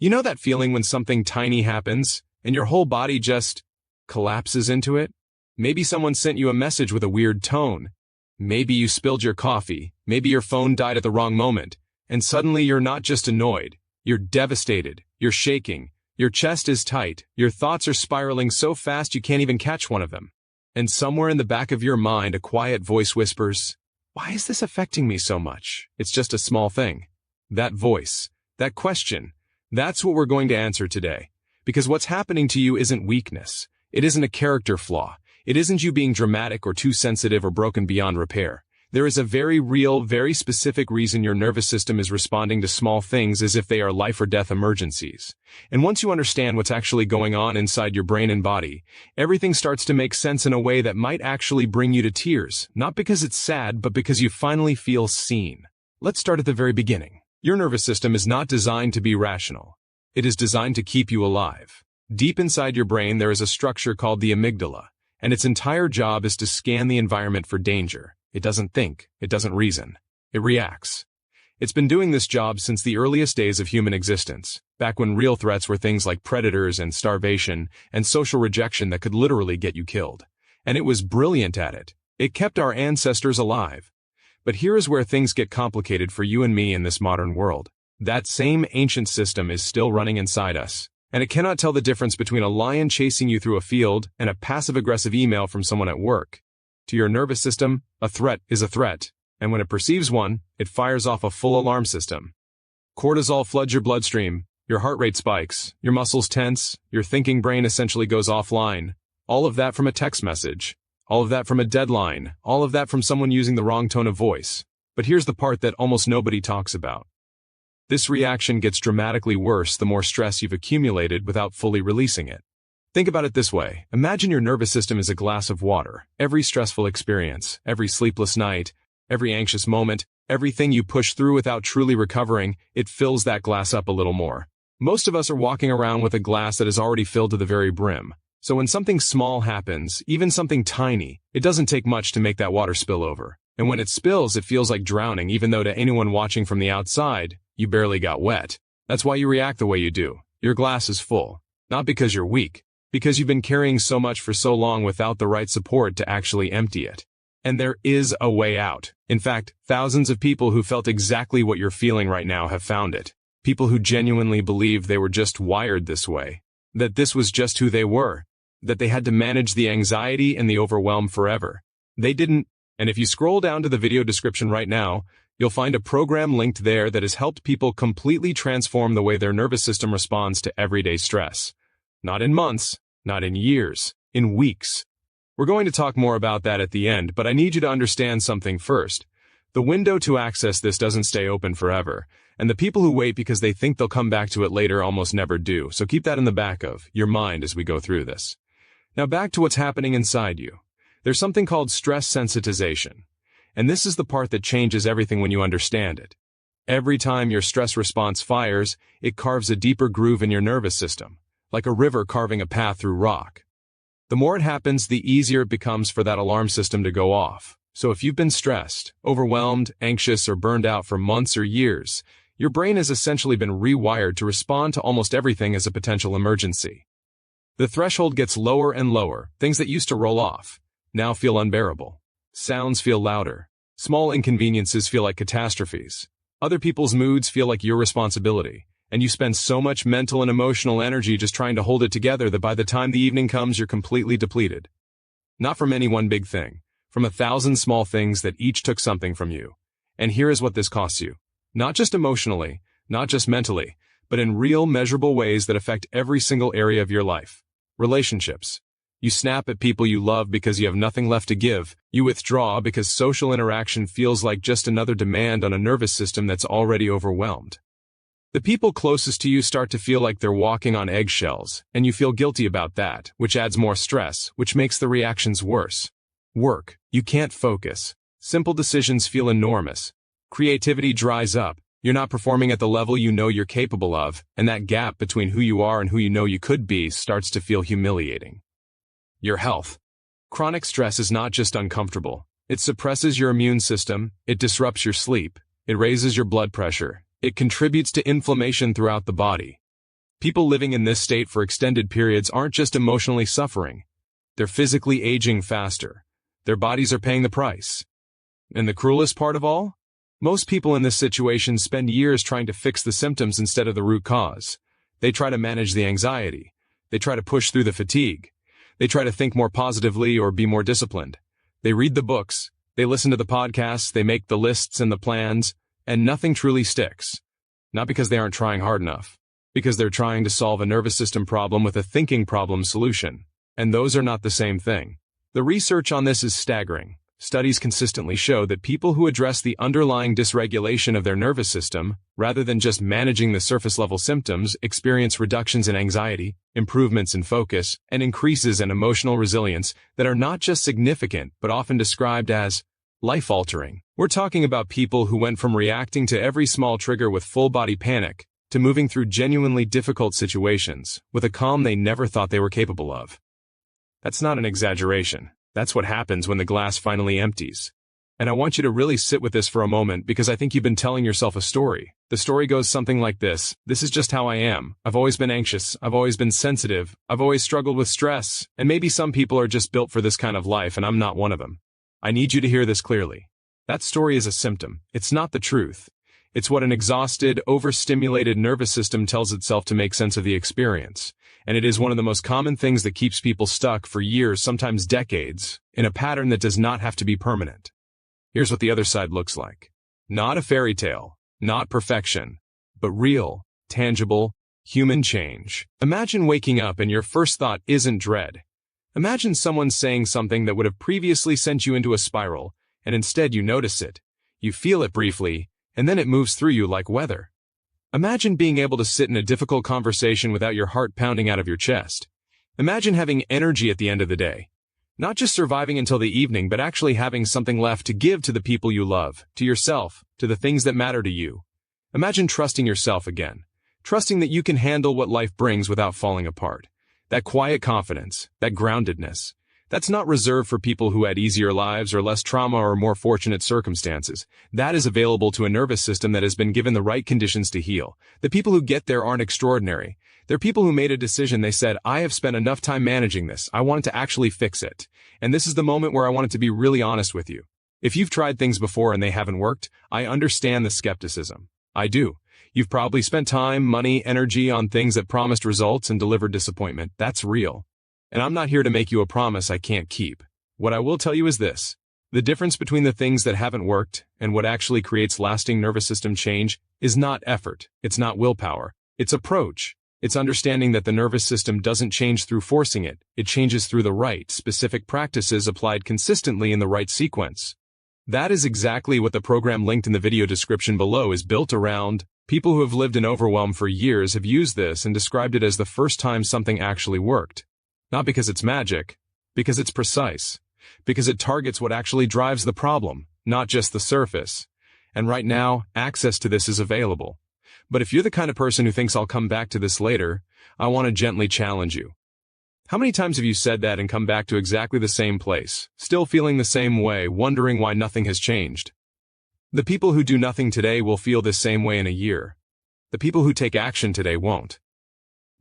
You know that feeling when something tiny happens, and your whole body just collapses into it? Maybe someone sent you a message with a weird tone. Maybe you spilled your coffee. Maybe your phone died at the wrong moment. And suddenly you're not just annoyed. You're devastated. You're shaking. Your chest is tight. Your thoughts are spiraling so fast you can't even catch one of them. And somewhere in the back of your mind, a quiet voice whispers, "Why is this affecting me so much? It's just a small thing." That voice, that question, that's what we're going to answer today. Because what's happening to you isn't weakness. It isn't a character flaw. It isn't you being dramatic or too sensitive or broken beyond repair. There is a very real, very specific reason your nervous system is responding to small things as if they are life or death emergencies. And once you understand what's actually going on inside your brain and body, everything starts to make sense in a way that might actually bring you to tears, not because it's sad, but because you finally feel seen. Let's start at the very beginning. Your nervous system is not designed to be rational. It is designed to keep you alive. Deep inside your brain there is a structure called the amygdala, and its entire job is to scan the environment for danger. It doesn't think. It doesn't reason. It reacts. It's been doing this job since the earliest days of human existence, back when real threats were things like predators and starvation and social rejection that could literally get you killed. And it was brilliant at it. It kept our ancestors alive. But here is where things get complicated for you and me in this modern world. That same ancient system is still running inside us, and it cannot tell the difference between a lion chasing you through a field and a passive-aggressive email from someone at work. To your nervous system, a threat is a threat, and when it perceives one, it fires off a full alarm system. Cortisol floods your bloodstream, your heart rate spikes, your muscles tense, your thinking brain essentially goes offline. All of that from a text message. All of that from a deadline. All of that from someone using the wrong tone of voice. But here's the part that almost nobody talks about. This reaction gets dramatically worse the more stress you've accumulated without fully releasing it. Think about it this way. Imagine your nervous system is a glass of water. Every stressful experience, every sleepless night, every anxious moment, everything you push through without truly recovering, it fills that glass up a little more. Most of us are walking around with a glass that is already filled to the very brim. So when something small happens, even something tiny, it doesn't take much to make that water spill over. And when it spills, it feels like drowning, even though to anyone watching from the outside, you barely got wet. That's why you react the way you do. Your glass is full. Not because you're weak. Because you've been carrying so much for so long without the right support to actually empty it. And there is a way out. In fact, thousands of people who felt exactly what you're feeling right now have found it. People who genuinely believe they were just wired this way. That this was just who they were. That they had to manage the anxiety and the overwhelm forever. They didn't. And if you scroll down to the video description right now, you'll find a program linked there that has helped people completely transform the way their nervous system responds to everyday stress. Not in months, not in years, in weeks. We're going to talk more about that at the end, but I need you to understand something first. The window to access this doesn't stay open forever, and the people who wait because they think they'll come back to it later almost never do, so keep that in the back of your mind as we go through this. Now back to what's happening inside you. There's something called stress sensitization, and this is the part that changes everything when you understand it. Every time your stress response fires, it carves a deeper groove in your nervous system. Like a river carving a path through rock. The more it happens, the easier it becomes for that alarm system to go off. So if you've been stressed, overwhelmed, anxious, or burned out for months or years, your brain has essentially been rewired to respond to almost everything as a potential emergency. The threshold gets lower and lower. Things that used to roll off now feel unbearable. Sounds feel louder. Small inconveniences feel like catastrophes. Other people's moods feel like your responsibility. And you spend so much mental and emotional energy just trying to hold it together that by the time the evening comes, you're completely depleted. Not from any one big thing, from 1,000 small things that each took something from you. And here is what this costs you. Not just emotionally, not just mentally, but in real, measurable ways that affect every single area of your life. Relationships. You snap at people you love because you have nothing left to give. You withdraw because social interaction feels like just another demand on a nervous system that's already overwhelmed. The people closest to you start to feel like they're walking on eggshells, and you feel guilty about that, which adds more stress, which makes the reactions worse. Work. You can't focus. Simple decisions feel enormous. Creativity dries up. You're not performing at the level you know you're capable of, and that gap between who you are and who you know you could be starts to feel humiliating. Your health. Chronic stress is not just uncomfortable. It suppresses your immune system, it disrupts your sleep, it raises your blood pressure. It contributes to inflammation throughout the body. People living in this state for extended periods aren't just emotionally suffering. They're physically aging faster. Their bodies are paying the price. And the cruelest part of all? Most people in this situation spend years trying to fix the symptoms instead of the root cause. They try to manage the anxiety. They try to push through the fatigue. They try to think more positively or be more disciplined. They read the books. They listen to the podcasts. They make the lists and the plans. And nothing truly sticks. Not because they aren't trying hard enough. Because they're trying to solve a nervous system problem with a thinking problem solution. And those are not the same thing. The research on this is staggering. Studies consistently show that people who address the underlying dysregulation of their nervous system, rather than just managing the surface-level symptoms, experience reductions in anxiety, improvements in focus, and increases in emotional resilience that are not just significant but often described as life-altering. We're talking about people who went from reacting to every small trigger with full-body panic to moving through genuinely difficult situations with a calm they never thought they were capable of. That's not an exaggeration. That's what happens when the glass finally empties. And I want you to really sit with this for a moment because I think you've been telling yourself a story. The story goes something like this. This is just how I am. I've always been anxious. I've always been sensitive. I've always struggled with stress. And maybe some people are just built for this kind of life and I'm not one of them. I need you to hear this clearly. That story is a symptom. It's not the truth. It's what an exhausted, overstimulated nervous system tells itself to make sense of the experience. And it is one of the most common things that keeps people stuck for years, sometimes decades, in a pattern that does not have to be permanent. Here's what the other side looks like. Not a fairy tale, not perfection, but real, tangible, human change. Imagine waking up and your first thought isn't dread. Imagine someone saying something that would have previously sent you into a spiral, and instead you notice it. You feel it briefly, and then it moves through you like weather. Imagine being able to sit in a difficult conversation without your heart pounding out of your chest. Imagine having energy at the end of the day. Not just surviving until the evening, but actually having something left to give to the people you love, to yourself, to the things that matter to you. Imagine trusting yourself again. Trusting that you can handle what life brings without falling apart. That quiet confidence, that groundedness. That's not reserved for people who had easier lives or less trauma or more fortunate circumstances. That is available to a nervous system that has been given the right conditions to heal. The people who get there aren't extraordinary. They're people who made a decision. They said, I have spent enough time managing this. I wanted to actually fix it. And this is the moment where I wanted to be really honest with you. If you've tried things before and they haven't worked, I understand the skepticism. I do. You've probably spent time, money, energy on things that promised results and delivered disappointment. That's real. And I'm not here to make you a promise I can't keep. What I will tell you is this. The difference between the things that haven't worked and what actually creates lasting nervous system change is not effort. It's not willpower. It's approach. It's understanding that the nervous system doesn't change through forcing it. It changes through the right, specific practices applied consistently in the right sequence. That is exactly what the program linked in the video description below is built around. People who have lived in overwhelm for years have used this and described it as the first time something actually worked. Not because it's magic, because it's precise, because it targets what actually drives the problem, not just the surface. And right now, access to this is available. But if you're the kind of person who thinks I'll come back to this later, I want to gently challenge you. How many times have you said that and come back to exactly the same place, still feeling the same way, wondering why nothing has changed? The people who do nothing today will feel this same way in a year. The people who take action today won't.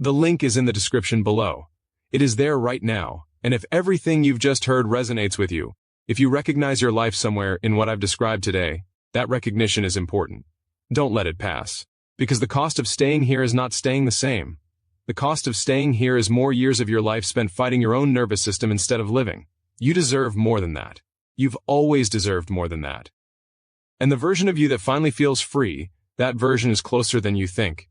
The link is in the description below. It is there right now, and if everything you've just heard resonates with you, if you recognize your life somewhere in what I've described today, that recognition is important. Don't let it pass. Because the cost of staying here is not staying the same. The cost of staying here is more years of your life spent fighting your own nervous system instead of living. You deserve more than that. You've always deserved more than that. And the version of you that finally feels free, that version is closer than you think.